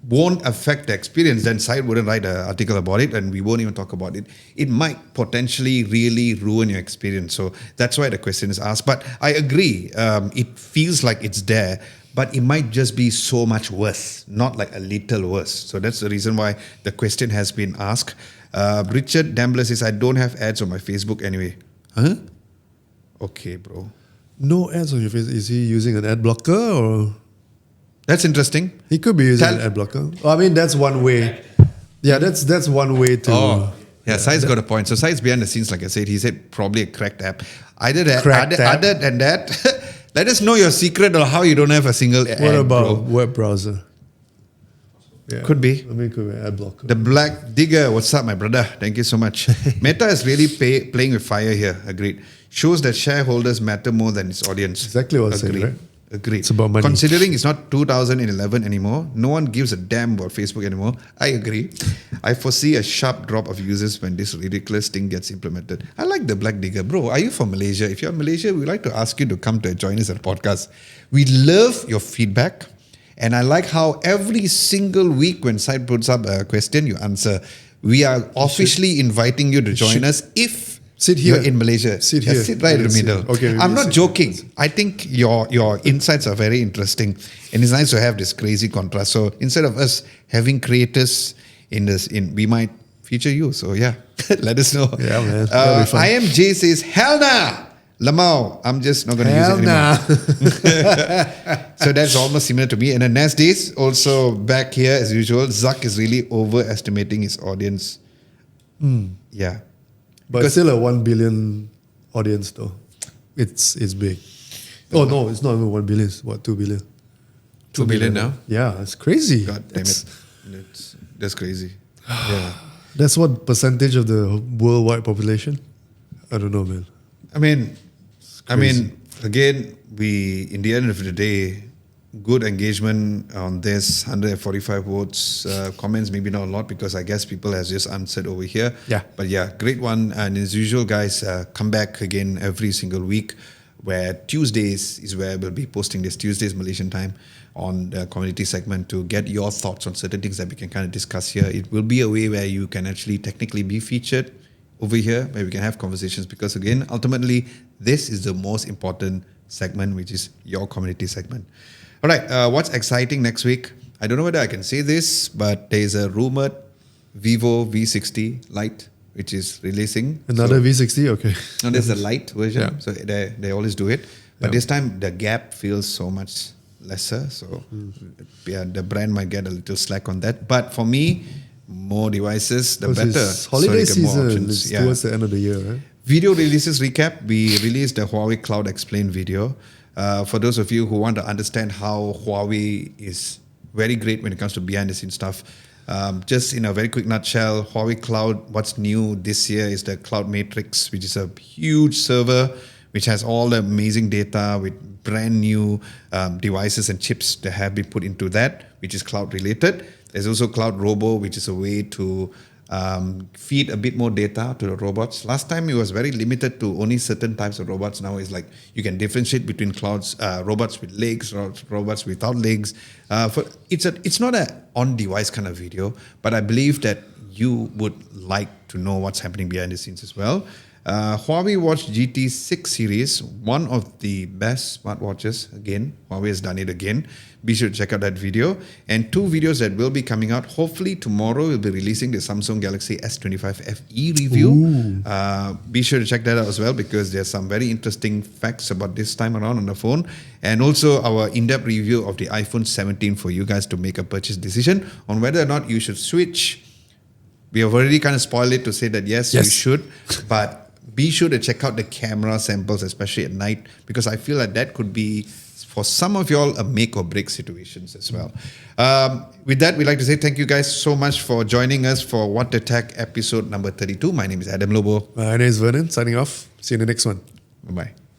won't affect the experience, then site wouldn't write an article about it and we won't even talk about it. It might potentially really ruin your experience. So that's why the question is asked. But I agree. It feels like it's there, but it might just be so much worse, not like a little worse. So that's the reason why the question has been asked. Richard Dambler says, I don't have ads on my Facebook anyway. Huh? Okay, bro. No ads on your face. Is he using an ad blocker or? That's interesting. He could be using Tell- an ad blocker. I mean, that's one way. Yeah, that's one way to. Yeah, Sai's got a point. So Sai's behind the scenes, like I said. He said probably a cracked app. Other than that, let us know your secret or how you don't have a single ad, What about bro. web browser? Yeah. Could be. I mean, it could be an ad blocker. The Black Digger, what's up, my brother? Thank you so much. Meta is really playing with fire here. Agreed. Shows that shareholders matter more than its audience. Exactly what I said, Agreed. right? Agreed. It's about money. Considering it's not 2011 anymore, no one gives a damn about Facebook anymore. I agree. I foresee a sharp drop of users when this ridiculous thing gets implemented. I like the Black Digger. Bro, are you from Malaysia? If you're in Malaysia, we'd like to ask you to come to join us at the podcast. We love your feedback. And I like how every single week when site puts up a question, you answer. We are officially inviting you to join us if Sit here. you're in Malaysia. Sit Yeah, here. sit right in the Yes, middle. yeah. Okay, I'm maybe not sit joking. I think your insights are very interesting. And it's nice to have this crazy contrast. So instead of us having creators we might feature you. So yeah, let us know. Yeah, man. That'll be fun. I am Jay says, hell nah! Lamau, I'm just not going to use it Hell anymore. nah. So that's almost similar to me. And then next days, also back here as usual, Zuck is really overestimating his audience. Yeah. But Because- still a 1 billion audience though. It's big. Oh no, it's not even 1 billion. It's what, 2 billion? 2 billion now? Yeah, it's crazy. God damn it. That's crazy. Yeah. That's what percentage of the worldwide population? I don't know, man. I mean, crazy. again, in the end of the day, good engagement on this, 145 votes, comments, maybe not a lot because I guess people has just answered over here. Yeah. But yeah, great one. And as usual, guys, come back again every single week where Tuesdays is where we'll be posting this Tuesdays Malaysian time on the community segment to get your thoughts on certain things that we can kind of discuss here. It will be a way where you can actually technically be featured over here where we can have conversations because again, ultimately, this is the most important segment, which is your community segment. All right, what's exciting next week? I don't know whether I can say this, but there's a rumored Vivo V60 Lite, which is releasing. Another V60? Okay. No, there's the light version, Yeah. so they always do it. But Yeah. this time, the gap feels so much lesser. So yeah, the brand might get a little slack on that. But for me, more devices, the Because better. it's holiday So you get more season. options. It's Yeah. towards the end of the year, right? Video releases recap. We released the Huawei Cloud Explain video. For those of you who want to understand how Huawei is very great when it comes to behind the scenes stuff, just in a very quick nutshell, Huawei Cloud, what's new this year is the Cloud Matrix, which is a huge server which has all the amazing data with brand new devices and chips that have been put into that, which is cloud related. There's also Cloud Robo, which is a way to feed a bit more data to the robots. Last time it was very limited to only certain types of robots. Now it's like you can differentiate between robots with legs, robots without legs. It's not an on-device kind of video, but I believe that you would like to know what's happening behind the scenes as well. Huawei Watch GT 6 series, one of the best smartwatches. Again, Huawei has done it again. Be sure to check out that video. And two videos that will be coming out. Hopefully tomorrow we'll be releasing the Samsung Galaxy S25 FE review. Be sure to check that out as well because there's some very interesting facts about this time around on the phone. And also our in-depth review of the iPhone 17 for you guys to make a purchase decision on whether or not you should switch. We have already kind of spoiled it to say that yes, you should, but be sure to check out the camera samples, especially at night, because I feel like that could be, for some of y'all, a make or break situations as well. With that, we'd like to say thank you guys so much for joining us for What the Tech episode number 32. My name is Adam Lobo. My name is Vernon, signing off. See you in the next one. Bye-bye.